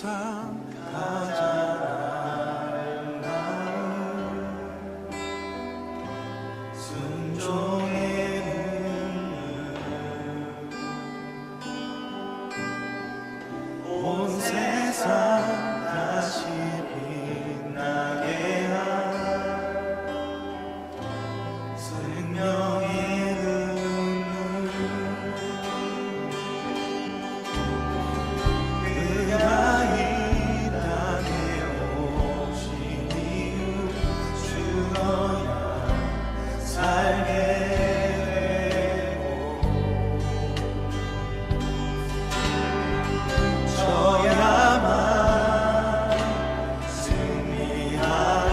세상 가장 나은 순종의 온 세상 다시 빛나게 한 생명의 그가 이 땅에 오신 이유 주어야 살게 되고 저야만 승리하리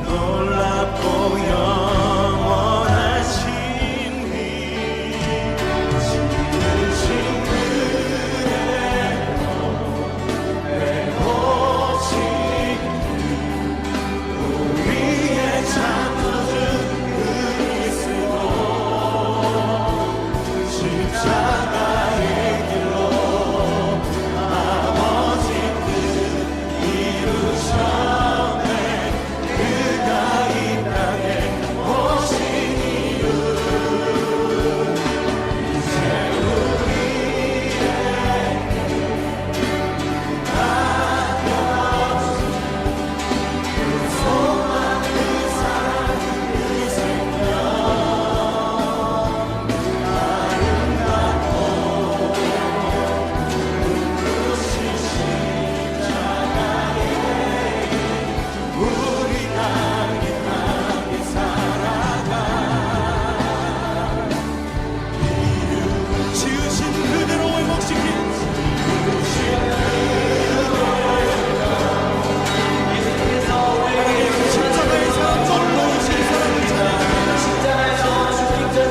놀랍고 영원한 신비 지으신 그대로 배고친 우리의 창조주 그리스도 십자가의 길로 아버지 뜻 이루셨네 그가 이 땅에 오신 이유 이제 우리에게 그 소망 그 사랑 그 생명 아름답고 그것이 십자가의 우리 땅에 살아가 이유 지으신 그대로 회복시킨 십자가의 사랑 전로우신 사랑을 찬양합니다. 십자가에서 주님께서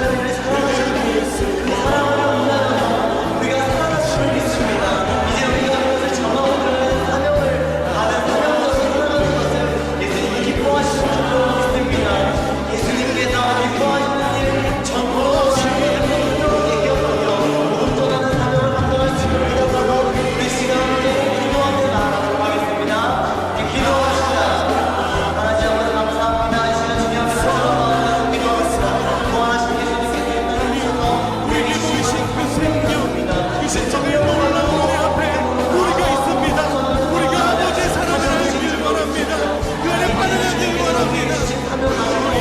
우리가 살아남을 믿습니다. 이제 우리가 그것을 전하고 그러는 사명을 받은 사명으로 살아가는 것을 예수님이 기뻐하시는 줄로 믿습니다. 예수님께서 기뻐하시는 일 전부하시는 분들에게 기억하며 온전한 사명을 감당할 수 있는 믿어서 우리 시간에 기도하며 나아가도록 하겠습니다. 기도합시다. 하나님 아버지 감사합니다. 이 시간 주님 앞에 찾아와 기도하겠습니다. 구원하신 예수님께서 이 땅에 오셔서 우리에게 보이신 그 생명 그 십자가의 놀라운 우리 앞에 우리가 있습니다. 우리가 아버지의 사랑을 알길 원합니다. 그 안에 빠져들길 원합니다. 우리가 지으신 그대로 지으신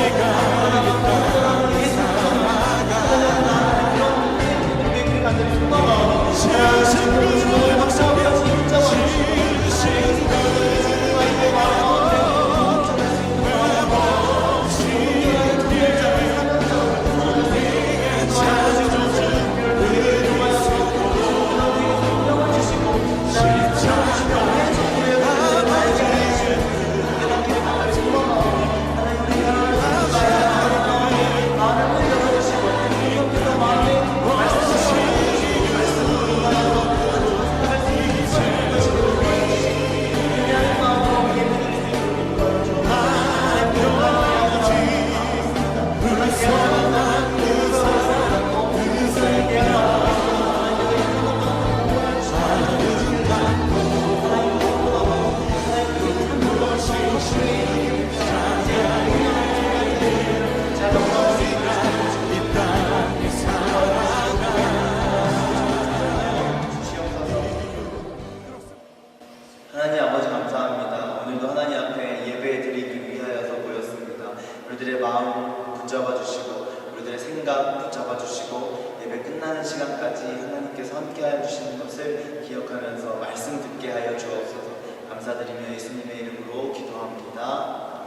하나님 아버지 감사합니다. 오늘도 하나님 앞에 예배 드리기 위하여서 모였습니다. 우리들의 마음 붙잡아 주시고 우리들의 생각 붙잡아 주시고 예배 끝나는 시간까지 하나님께서 함께하여 주시는 것을 기억하면서 말씀 듣게 하여 주옵소서. 감사드리며 예수님의 이름으로 기도합니다.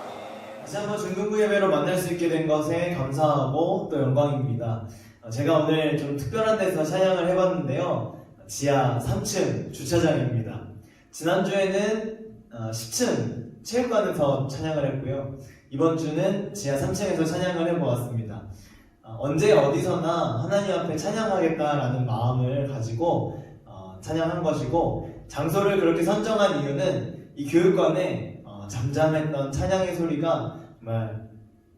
다시 한번 중등부 예배로 만날 수 있게 된 것에 감사하고 또 영광입니다. 제가 오늘 좀 특별한 데서 찬양을 해봤는데요. 지하 3층 주차장입니다. 지난주에는 10층 체육관에서 찬양을 했고요. 이번 주는 지하 3층에서 찬양을 해보았습니다. 언제 어디서나 하나님 앞에 찬양하겠다라는 마음을 가지고 찬양한 것이고, 장소를 그렇게 선정한 이유는 이 교육관에 잠잠했던 찬양의 소리가 정말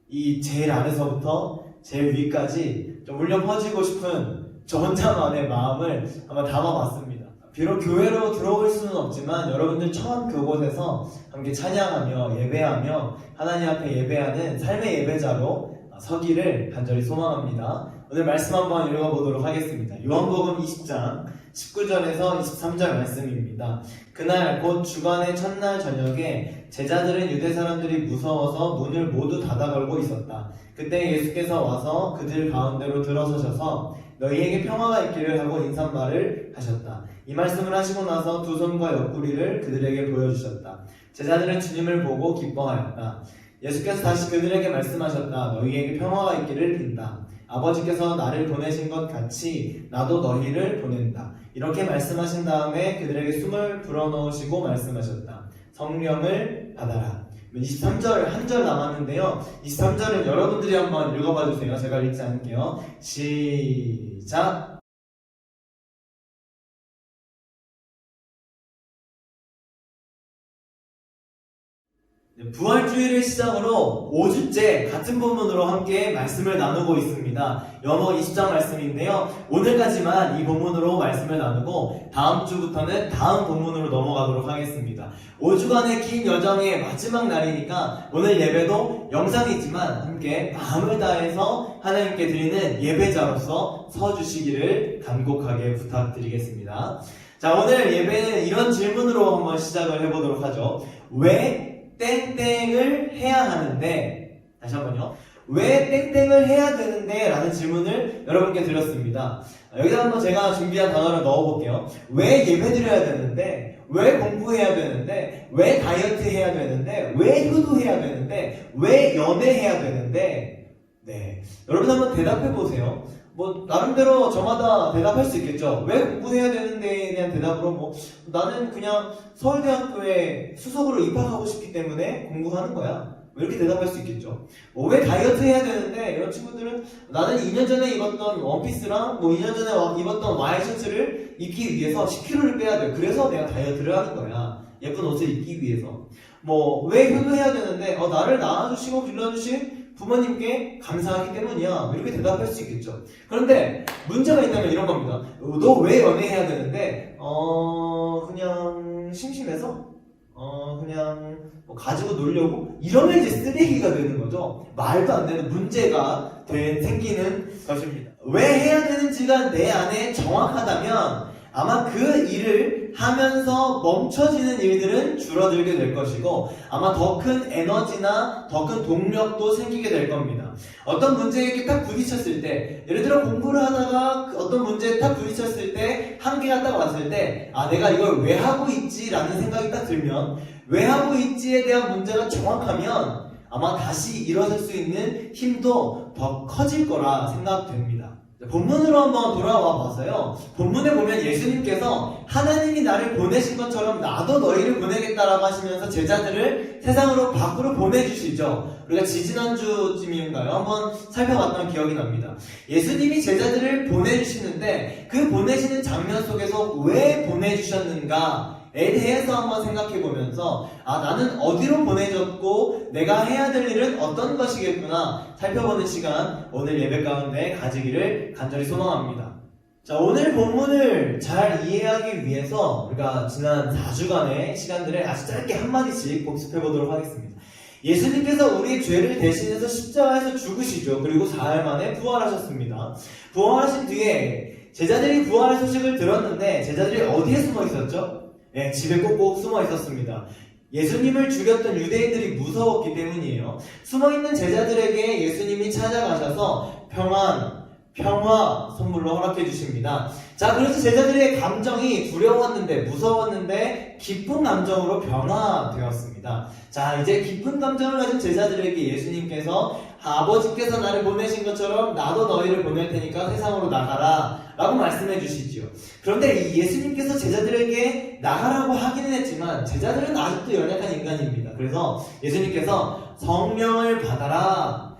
이 제일 아래서부터 제일 위까지 좀 울려 퍼지고 싶은 저 혼자만의 마음을 한번 담아봤습니다. 비록 교회로 들어올 수는 없지만 여러분들 처음 그곳에서 함께 찬양하며 예배하며 하나님 앞에 예배하는 삶의 예배자로 서기를 간절히 소망합니다. 오늘 말씀 한번 읽어보도록 하겠습니다. 요한복음 20장 19절에서 23절 말씀입니다. 그날 곧 주간의 첫날 저녁에 제자들은 유대 사람들이 무서워서 문을 모두 닫아 걸고 있었다. 그때 예수께서 와서 그들 가운데로 들어서셔서 너희에게 평화가 있기를 하고 인사말을 하셨다. 이 말씀을 하시고 나서 두 손과 옆구리를 그들에게 보여주셨다. 제자들은 주님을 보고 기뻐하였다. 예수께서 다시 그들에게 말씀하셨다. 너희에게 평화가 있기를 빈다. 아버지께서 나를 보내신 것 같이 나도 너희를 보낸다. 이렇게 말씀하신 다음에 그들에게 숨을 불어넣으시고 말씀하셨다. 성령을 받아라. 23절 한 절 남았는데요. 23절은 여러분들이 한번 읽어봐 주세요. 제가 읽지 않을게요. 시작. 부활주의를 시작으로 5주째 같은 본문으로 함께 말씀을 나누고 있습니다. 요한복음 20장 말씀인데요. 오늘까지만 이 본문으로 말씀을 나누고 다음 주부터는 다음 본문으로 넘어가도록 하겠습니다. 5주간의 긴 여정의 마지막 날이니까 오늘 예배도 영상이지만 함께 마음을 다해서 하나님께 드리는 예배자로서 서주시기를 간곡하게 부탁드리겠습니다. 자, 오늘 예배는 이런 질문으로 한번 시작을 해보도록 하죠. 왜 땡땡을 해야 하는데, 다시 한번요. 왜 땡땡을 해야 되는데? 라는 질문을 여러분께 드렸습니다. 여기다 한번 제가 준비한 단어를 넣어볼게요. 왜 예배 드려야 되는데? 왜 공부해야 되는데? 왜 다이어트 해야 되는데? 왜 효도해야 되는데? 왜 연애해야 되는데? 네. 여러분 한번 대답해보세요. 나름대로 저마다 대답할 수 있겠죠. 왜 공부해야 되는데에 대한 대답으로 나는 그냥 서울대학교에 수석으로 입학하고 싶기 때문에 공부하는 거야. 이렇게 대답할 수 있겠죠. 왜 다이어트 해야 되는데, 이런 친구들은 나는 2년 전에 입었던 원피스랑 2년 전에 입었던 와이셔츠를 입기 위해서 10kg를 빼야 돼. 그래서 내가 다이어트를 하는 거야. 예쁜 옷을 입기 위해서. 왜 효도해야 되는데, 나를 낳아주시고 길러주신 부모님께 감사하기 때문이야. 이렇게 대답할 수 있겠죠. 그런데 문제가 있다면 이런 겁니다. 너 왜 연애해야 되는데? 그냥 심심해서? 그냥 가지고 놀려고? 이러면 이제 쓰레기가 되는 거죠. 말도 안 되는 문제가 생기는 것입니다. 왜 해야 되는지가 내 안에 정확하다면 아마 그 일을 하면서 멈춰지는 일들은 줄어들게 될 것이고 아마 더 큰 에너지나 더 큰 동력도 생기게 될 겁니다. 어떤 문제에 딱 부딪혔을 때, 예를 들어 공부를 하다가 어떤 문제에 딱 부딪혔을 때 한계가 딱 왔을 때 내가 이걸 왜 하고 있지? 라는 생각이 딱 들면 왜 하고 있지에 대한 문제가 정확하면 아마 다시 일어설 수 있는 힘도 더 커질 거라 생각됩니다. 본문으로 한번 돌아와 봐서요. 본문에 보면 예수님께서 하나님이 나를 보내신 것처럼 나도 너희를 보내겠다라고 하시면서 제자들을 세상으로 밖으로 보내주시죠. 우리가 지지난주쯤인가요? 한번 살펴봤던 기억이 납니다. 예수님이 제자들을 보내주시는데 그 보내시는 장면 속에서 왜 보내주셨는가? 에 대해서 한번 생각해보면서 나는 어디로 보내졌고 내가 해야 될 일은 어떤 것이겠구나 살펴보는 시간 오늘 예배 가운데 가지기를 간절히 소망합니다. 자, 오늘 본문을 잘 이해하기 위해서 우리가 지난 4주간의 시간들을 아주 짧게 한마디씩 복습해보도록 하겠습니다. 예수님께서 우리의 죄를 대신해서 십자가에서 죽으시죠. 그리고 4일 만에 부활하셨습니다. 부활하신 뒤에 제자들이 부활의 소식을 들었는데 제자들이 어디에 숨어 있었죠? 네, 집에 꼭꼭 숨어 있었습니다. 예수님을 죽였던 유대인들이 무서웠기 때문이에요. 숨어있는 제자들에게 예수님이 찾아가셔서 평화 선물로 허락해 주십니다. 자, 그래서 제자들의 감정이 두려웠는데 무서웠는데 기쁜 감정으로 변화되었습니다. 자, 이제 기쁜 감정을 가진 제자들에게 예수님께서 아버지께서 나를 보내신 것처럼 나도 너희를 보낼 테니까 세상으로 나가라 라고 말씀해 주시지요. 그런데 이 예수님께서 제자들에게 나가라고 하기는 했지만 제자들은 아직도 연약한 인간입니다. 그래서 예수님께서 성령을 받아라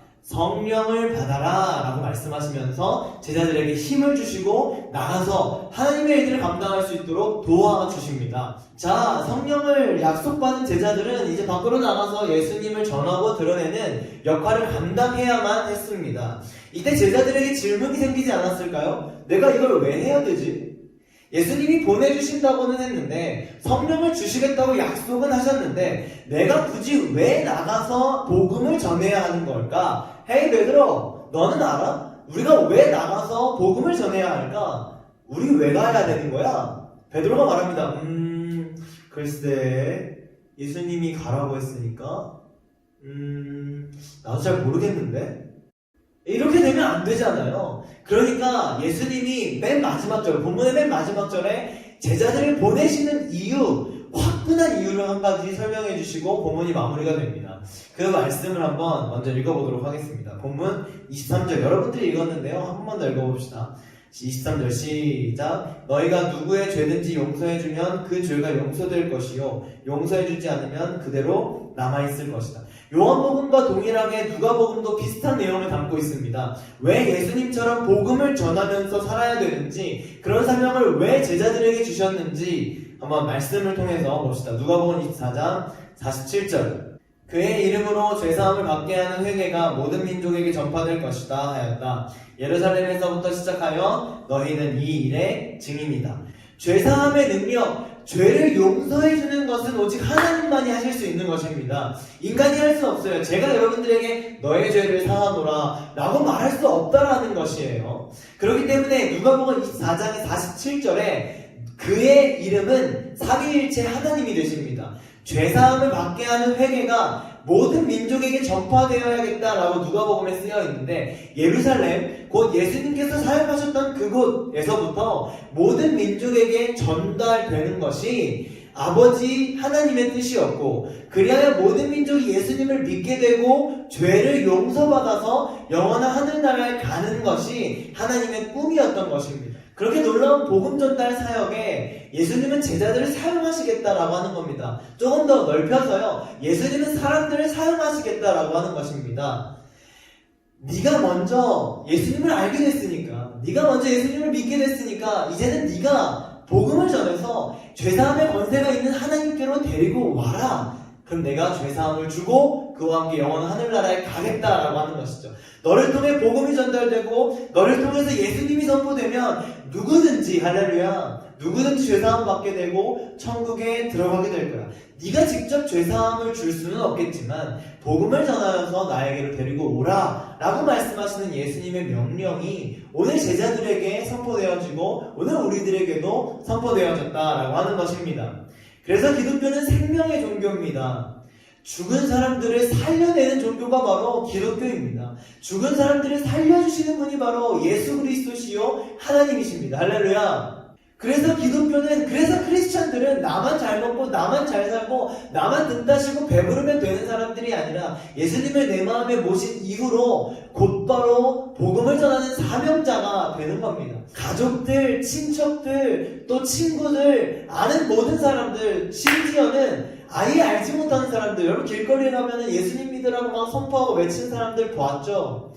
라고 말씀하시면서 제자들에게 힘을 주시고 나가서 하나님의 일들을 감당할 수 있도록 도와주십니다. 자, 성령을 약속받은 제자들은 이제 밖으로 나가서 예수님을 전하고 드러내는 역할을 감당해야만 했습니다. 이때 제자들에게 질문이 생기지 않았을까요? 내가 이걸 왜 해야 되지? 예수님이 보내주신다고는 했는데 성령을 주시겠다고 약속은 하셨는데 내가 굳이 왜 나가서 복음을 전해야 하는 걸까? 헤이 베드로, 너는 알아? 우리가 왜 나가서 복음을 전해야 할까? 우리 왜 가야 되는 거야? 베드로가 말합니다. 글쎄 예수님이 가라고 했으니까 나도 잘 모르겠는데? 이렇게 되면 안 되잖아요. 그러니까 예수님이 맨 마지막 절, 본문의 맨 마지막 절에 제자들을 보내시는 이유, 화끈한 이유를 한 가지 설명해 주시고 본문이 마무리가 됩니다. 그 말씀을 한번 먼저 읽어보도록 하겠습니다. 본문 23절, 여러분들이 읽었는데요. 한 번만 더 읽어봅시다. 23절 시작. 너희가 누구의 죄든지 용서해주면 그 죄가 용서될 것이요 용서해주지 않으면 그대로 남아있을 것이다. 요한복음과 동일하게 누가복음도 비슷한 내용을 담고 있습니다. 왜 예수님처럼 복음을 전하면서 살아야 되는지, 그런 사명을 왜 제자들에게 주셨는지 한번 말씀을 통해서 봅시다. 누가복음 24장 47절. 그의 이름으로 죄사함을 받게 하는 회개가 모든 민족에게 전파될 것이다 하였다. 예루살렘에서부터 시작하여 너희는 이 일의 증인이다. 죄사함의 능력, 죄를 용서해주는 것은 오직 하나님만이 하실 수 있는 것입니다. 인간이 할 수 없어요. 제가 여러분들에게 너의 죄를 사하노라 라고 말할 수 없다라는 것이에요. 그렇기 때문에 누가복음 24장의 47절에 그의 이름은 삼위일체 하나님이 되십니다. 죄사함을 받게 하는 회개가 모든 민족에게 전파되어야겠다라고 누가복음에 쓰여 있는데, 예루살렘, 곧 예수님께서 사역하셨던 그곳에서부터 모든 민족에게 전달되는 것이 아버지 하나님의 뜻이었고, 그리하여 모든 민족이 예수님을 믿게 되고 죄를 용서받아서 영원한 하늘나라에 가는 것이 하나님의 꿈이었던 것입니다. 그렇게 놀라운 복음 전달 사역에 예수님은 제자들을 사용하시겠다라고 하는 겁니다. 조금 더 넓혀서요, 예수님은 사람들을 사용하시겠다라고 하는 것입니다. 네가 먼저 예수님을 알게 됐으니까, 네가 먼저 예수님을 믿게 됐으니까 이제는 네가 복음을 전해서 죄사함의 권세가 있는 하나님께로 데리고 와라. 그럼 내가 죄사함을 주고 그와 함께 영원한 하늘나라에 가겠다라고 하는 것이죠. 너를 통해 복음이 전달되고 너를 통해서 예수님이 선포되면 누구든지, 할렐루야, 누구든지 죄사함 받게 되고 천국에 들어가게 될 거야. 네가 직접 죄사함을 줄 수는 없겠지만 복음을 전하여서 나에게로 데리고 오라 라고 말씀하시는 예수님의 명령이 오늘 제자들에게 선포되어지고 오늘 우리들에게도 선포되어졌다라고 하는 것입니다. 그래서 기독교는 생명의 종교입니다. 죽은 사람들을 살려내는 종교가 바로 기독교입니다. 죽은 사람들을 살려주시는 분이 바로 예수 그리스도시요 하나님이십니다. 할렐루야. 그래서 기독교는, 그래서 크리스찬들은 나만 잘 먹고 나만 잘 살고 나만 등 따시고 배부르면 되는 사람들이 아니라 예수님을 내 마음에 모신 이후로 곧바로 복음을 전하는 사명자가 되는 겁니다. 가족들, 친척들, 또 친구들, 아는 모든 사람들, 심지어는 아예 알지 못하는 사람들, 여러분 길거리에 가면 예수님 믿으라고 막 선포하고 외치는 사람들 보았죠?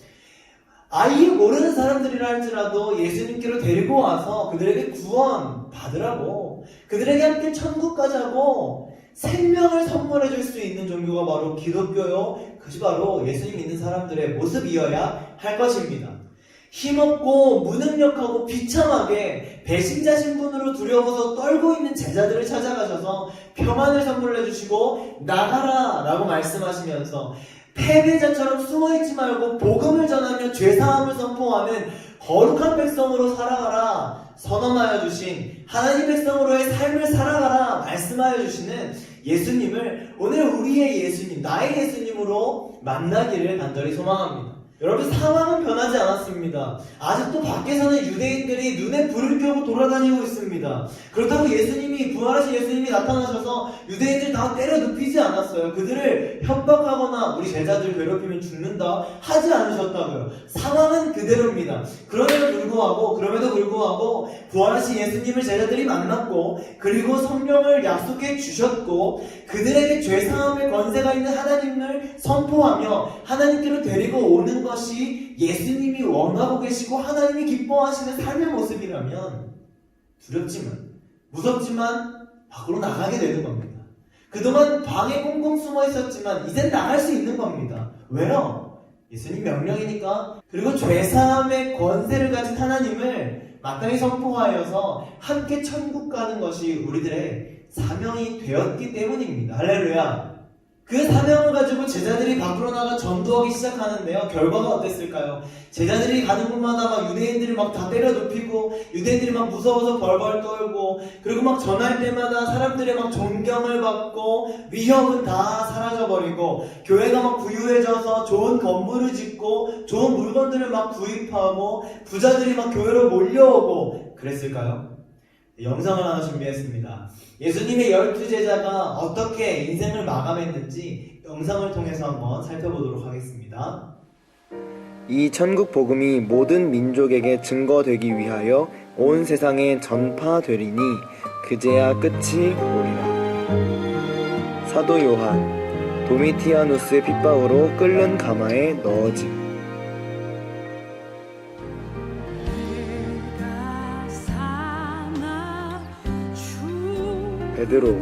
아예 모르는 사람들이라 할지라도 예수님께로 데리고 와서 그들에게 구원 받으라고, 그들에게 함께 천국 가자고 생명을 선물해 줄 수 있는 종교가 바로 기독교요, 그것이 바로 예수님 믿는 사람들의 모습이어야 할 것입니다. 힘없고 무능력하고 비참하게 배신자 신분으로 두려워서 떨고 있는 제자들을 찾아가셔서 평안을 선물해 주시고 나가라 라고 말씀하시면서 패배자처럼 숨어있지 말고 복음을 전하며 죄사함을 선포하는 거룩한 백성으로 살아가라 선언하여 주신, 하나님 백성으로의 삶을 살아가라 말씀하여 주시는 예수님을 오늘 우리의 예수님, 나의 예수님으로 만나기를 간절히 소망합니다. 여러분, 상황은 변하지 않았습니다. 아직도 밖에서는 유대인들이 눈에 불을 켜고 돌아다니고 있습니다. 그렇다고 예수님이, 부활하신 예수님이 나타나셔서 유대인들 다 때려 눕히지 않았어요. 그들을 협박하거나 우리 제자들 괴롭히면 죽는다 하지 않으셨다고요. 상황은 그대로입니다. 그럼에도 불구하고 부활하신 예수님을 제자들이 만났고, 그리고 성령을 약속해 주셨고, 그들에게 죄사함의 권세가 있는 하나님을 선포하며 하나님께로 데리고 오는 것이 예수님이 원하고 계시고 하나님이 기뻐하시는 삶의 모습이라면 두렵지만, 무섭지만 밖으로 나가게 되는 겁니다. 그동안 방에 꽁꽁 숨어 있었지만 이젠 나갈 수 있는 겁니다. 왜요? 예수님 명령이니까. 그리고 죄사함의 권세를 가진 하나님을 마땅히 선포하여서 함께 천국 가는 것이 우리들의 사명이 되었기 때문입니다. 할렐루야. 그 사명을 가지고 제자들이 밖으로 나가 전도하기 시작하는데요. 결과가 어땠을까요? 제자들이 가는 곳마다 막 유대인들이 막 다 때려 눕히고, 유대인들이 막 무서워서 벌벌 떨고, 그리고 막 전할 때마다 사람들의 막 존경을 받고, 위협은 다 사라져버리고, 교회가 막 부유해져서 좋은 건물을 짓고, 좋은 물건들을 막 구입하고, 부자들이 막 교회로 몰려오고, 그랬을까요? 영상을 하나 준비했습니다. 예수님의 12제자가 어떻게 인생을 마감했는지 영상을 통해서 한번 살펴보도록 하겠습니다. 이 천국 복음이 모든 민족에게 증거되기 위하여 온 세상에 전파되리니 그제야 끝이 오리라. 사도 요한, 도미티아누스의 핍박으로 끓는 가마에 넣어짐. 베드로,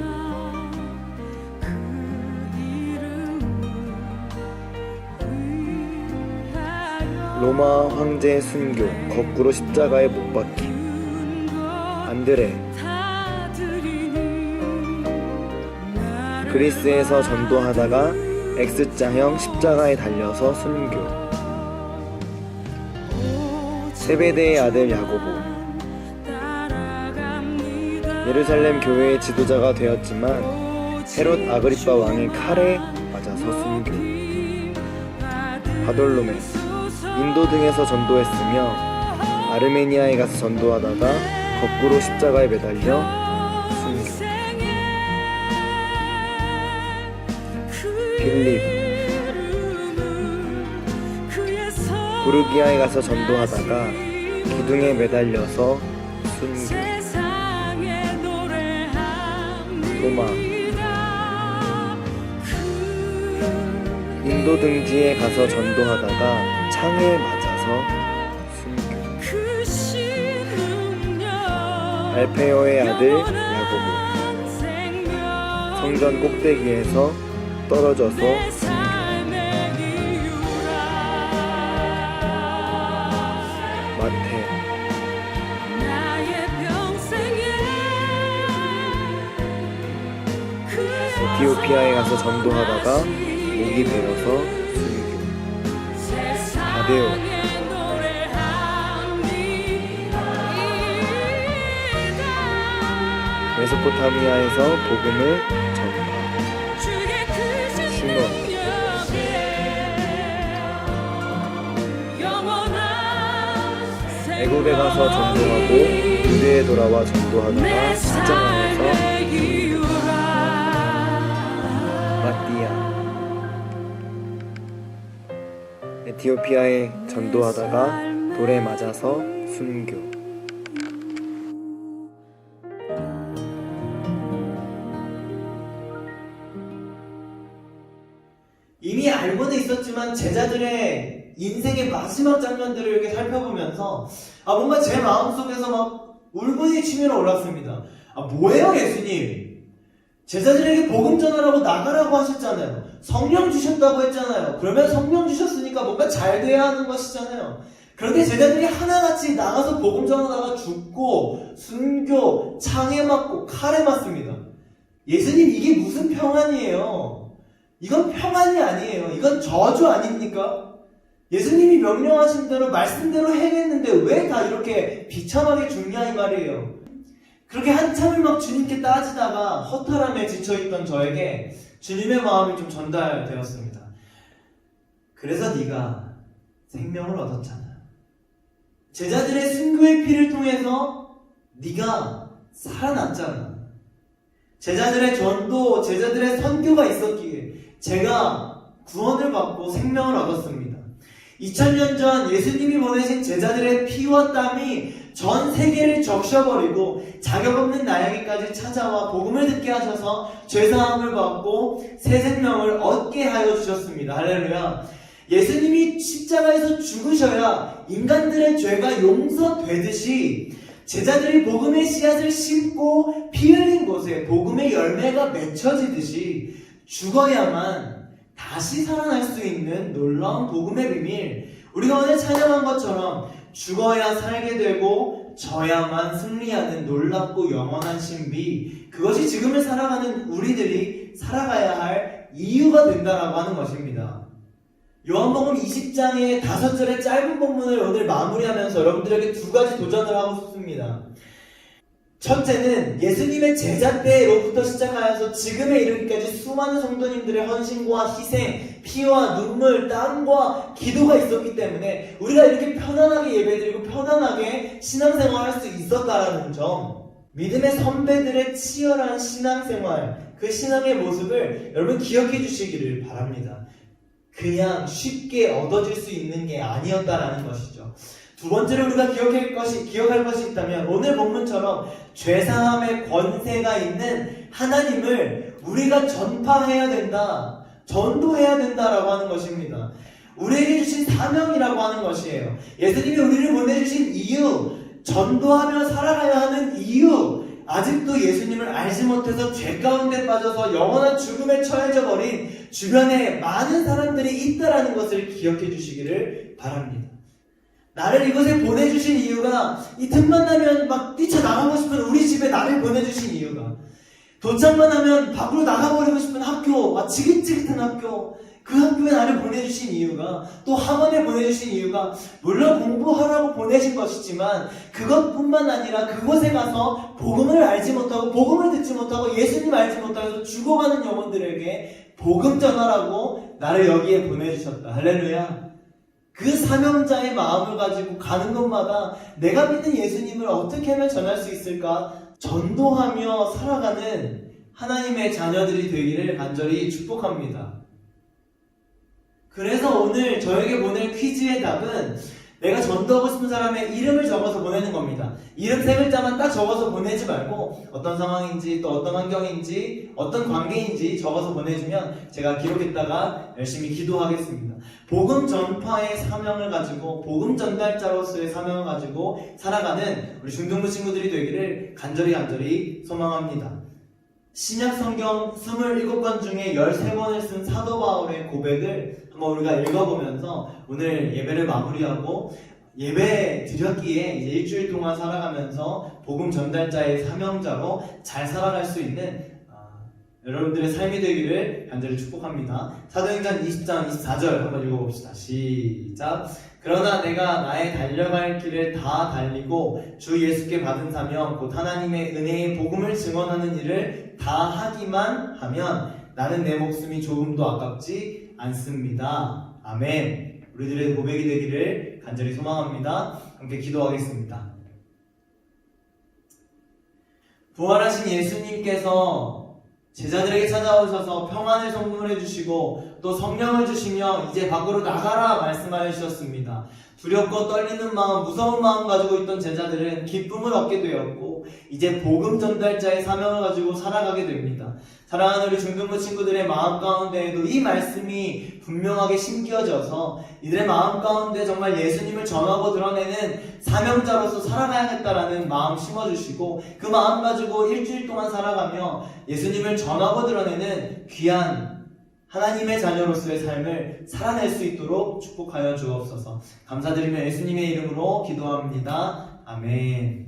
로마 황제 순교, 거꾸로 십자가에 못 박힘. 안드레, 그리스에서 전도하다가 X자형 십자가에 달려서 순교. 세베대의 아들 야고보, 예루살렘 교회의 지도자가 되었지만 헤롯 아그리빠 왕의 칼에 맞아서 순교. 바돌로메, 인도 등에서 전도했으며 아르메니아에 가서 전도하다가 거꾸로 십자가에 매달려 순교. 빌립, 부르기아에 가서 전도하다가 기둥에 매달려서 순교. 로마, 인도 등지에 가서 전도하다가 창에 맞아서 순교. 알페오의 아들 야고보, 성전 꼭대기에서 떨어져서 순교. 마태, 에티오피아에 가서 전도하다가 목이 베어서 순교. 다데오, 메소포타미아에서 복음을 전파. 시몬, 애굽에 가서 전도하고 유대에 돌아와 전도하다가 십자가에서 마띠아, 에티오피아에 전도하다가 돌에 맞아서 순교. 이미 알고는 있었지만 제자들의 인생의 마지막 장면들을 이렇게 살펴보면서 뭔가 제 마음속에서 막 울분이 치밀어 올랐습니다. 뭐예요 예수님? 제자들에게 복음 전하라고 나가라고 하셨잖아요. 성령 주셨다고 했잖아요. 그러면 성령 주셨으니까 뭔가 잘 돼야 하는 것이잖아요. 그런데 제자들이 하나같이 나가서 복음 전하다가 죽고 순교, 창에 맞고 칼에 맞습니다. 예수님 이게 무슨 평안이에요? 이건 평안이 아니에요. 이건 저주 아닙니까? 예수님이 명령하신 대로 말씀대로 행했는데 왜 다 이렇게 비참하게 죽냐 이 말이에요. 그렇게 한참을 막 주님께 따지다가 허탈함에 지쳐있던 저에게 주님의 마음이 좀 전달되었습니다. 그래서 네가 생명을 얻었잖아. 제자들의 순교의 피를 통해서 네가 살아났잖아. 제자들의 전도, 제자들의 선교가 있었기에 제가 구원을 받고 생명을 얻었습니다. 2000년 전 예수님이 보내신 제자들의 피와 땀이 전 세계를 적셔버리고 자격 없는 나에게까지 찾아와 복음을 듣게 하셔서 죄사함을 받고 새 생명을 얻게 하여 주셨습니다. 할렐루야. 예수님이 십자가에서 죽으셔야 인간들의 죄가 용서되듯이 제자들이 복음의 씨앗을 심고 피 흘린 곳에 복음의 열매가 맺혀지듯이 죽어야만 다시 살아날 수 있는 놀라운 복음의 비밀, 우리가 오늘 찬양한 것처럼 죽어야 살게 되고 져야만 승리하는 놀랍고 영원한 신비, 그것이 지금을 살아가는 우리들이 살아가야 할 이유가 된다라고 하는 것입니다. 요한복음 20장의 5절의 짧은 본문을 오늘 마무리하면서 여러분들에게 2가지 도전을 하고 싶습니다. 첫째는 예수님의 제자 때로부터 시작하여서 지금에 이르기까지 수많은 성도님들의 헌신과 희생, 피와 눈물, 땀과 기도가 있었기 때문에 우리가 이렇게 편안하게 예배드리고 편안하게 신앙생활을 할 수 있었다라는 점, 믿음의 선배들의 치열한 신앙생활, 그 신앙의 모습을 여러분 기억해 주시기를 바랍니다. 그냥 쉽게 얻어질 수 있는 게 아니었다라는 것이죠. 두 번째로 우리가 기억할 것이 있다면 오늘 본문처럼 죄사함의 권세가 있는 하나님을 우리가 전파해야 된다, 전도해야 된다라고 하는 것입니다. 우리에게 주신 사명이라고 하는 것이에요. 예수님이 우리를 보내주신 이유, 전도하며 살아가야 하는 이유, 아직도 예수님을 알지 못해서 죄 가운데 빠져서 영원한 죽음에 처해져 버린 주변에 많은 사람들이 있다라는 것을 기억해 주시기를 바랍니다. 나를 이곳에 보내주신 이유가, 이 틈만 나면 막 뛰쳐나가고 싶은 우리 집에 나를 보내주신 이유가, 도착만 하면 밖으로 나가버리고 싶은 학교, 지긋지긋한 학교, 그 학교에 나를 보내주신 이유가, 또 학원에 보내주신 이유가, 물론 공부하라고 보내신 것이지만 그것뿐만 아니라 그곳에 가서 복음을 알지 못하고 복음을 듣지 못하고 예수님 알지 못하고 죽어가는 영혼들에게 복음 전하라고 나를 여기에 보내주셨다. 할렐루야. 그 사명자의 마음을 가지고 가는 곳마다 내가 믿는 예수님을 어떻게 하면 전할 수 있을까 전도하며 살아가는 하나님의 자녀들이 되기를 간절히 축복합니다. 그래서 오늘 저에게 보낼 퀴즈의 답은 내가 전도하고 싶은 사람의 이름을 적어서 보내는 겁니다. 이름 3글자만 딱 적어서 보내지 말고 어떤 상황인지 또 어떤 환경인지 어떤 관계인지 적어서 보내주면 제가 기록했다가 열심히 기도하겠습니다. 복음 전파의 사명을 가지고 복음 전달자로서의 사명을 가지고 살아가는 우리 중등부 친구들이 되기를 간절히 소망합니다. 신약 성경 27권 중에 13권을 쓴 사도 바울의 고백을 한번 우리가 읽어보면서 오늘 예배를 마무리하고 예배 드렸기에 이제 일주일 동안 살아가면서 복음 전달자의 사명자로 잘 살아갈 수 있는 여러분들의 삶이 되기를 간절히 축복합니다. 사도행전 20장 24절 한번 읽어봅시다. 시작. 그러나 내가 나의 달려갈 길을 다 달리고 주 예수께 받은 사명 곧 하나님의 은혜의 복음을 증언하는 일을 다 하기만 하면 나는 내 목숨이 조금도 아깝지 않습니다. 아멘. 우리들의 고백이 되기를 간절히 소망합니다. 함께 기도하겠습니다. 부활하신 예수님께서 제자들에게 찾아오셔서 평안을 선물해 주시고 또 성령을 주시며 이제 밖으로 나가라 말씀하여 주셨습니다. 두렵고 떨리는 마음, 무서운 마음 가지고 있던 제자들은 기쁨을 얻게 되었고 이제 복음 전달자의 사명을 가지고 살아가게 됩니다. 사랑하는 우리 중등부 친구들의 마음 가운데에도 이 말씀이 분명하게 심겨져서 이들의 마음 가운데 정말 예수님을 전하고 드러내는 사명자로서 살아가야겠다라는 마음 심어주시고 그 마음 가지고 일주일 동안 살아가며 예수님을 전하고 드러내는 귀한 하나님의 자녀로서의 삶을 살아낼 수 있도록 축복하여 주옵소서. 감사드리며 예수님의 이름으로 기도합니다. 아멘.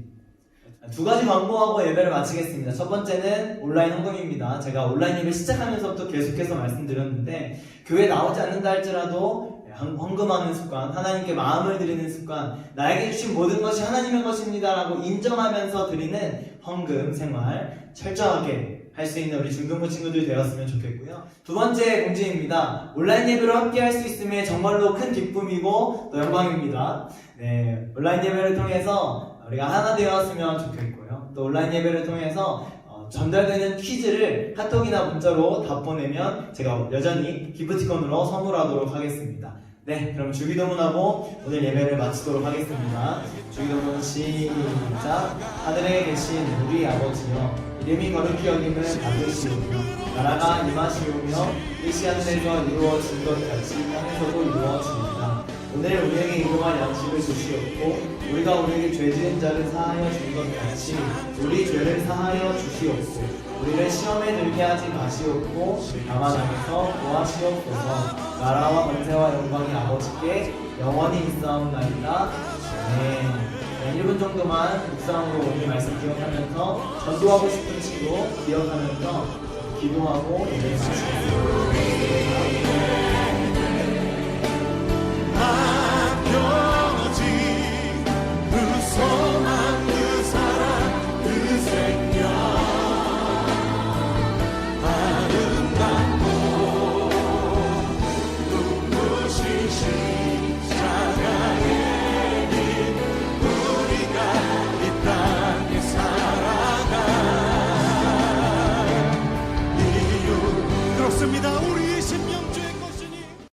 2가지 광고하고 예배를 마치겠습니다. 첫 번째는 온라인 헌금입니다. 제가 온라인 예배 시작하면서부터 계속해서 말씀드렸는데 교회 나오지 않는다 할지라도 헌금하는 습관, 하나님께 마음을 드리는 습관, 나에게 주신 모든 것이 하나님의 것입니다 라고 인정하면서 드리는 헌금 생활 철저하게 할 수 있는 우리 중등부 친구들 되었으면 좋겠고요. 2번째 공지입니다. 온라인 예배로 함께 할 수 있음에 정말로 큰 기쁨이고 또 영광입니다. 네, 온라인 예배를 통해서 우리가 하나 되었으면 좋겠고요. 또 온라인 예배를 통해서 전달되는 퀴즈를 카톡이나 문자로 답 보내면 제가 여전히 기프티콘으로 선물하도록 하겠습니다. 네, 그럼 주기도문하고 오늘 예배를 마치도록 하겠습니다. 주기도문 시작. 하늘에 계신 우리 아버지여, 이름이 거룩히 여김을 받으시오며 나라가 임하시오며 뜻이 하늘에서 이루어진 것 같이 땅에서도 이루어집니다. 오늘 우리에게 일용할 양식을 주시옵고 우리가 우리에게 죄 지은 자를 사하여 준 것 같이 우리 죄를 사하여 주시옵고 우리를 시험에 들게 하지 마시옵고 다만 악에서 구하시옵소서. 나라와 권세와 영광이 아버지께 영원히 있사옵나이다. 아멘. 1분 정도만 묵상으로 오늘 말씀 기억하면서 전도하고 싶은 친구 기억하면서 기도하고 예배 마치겠습니다.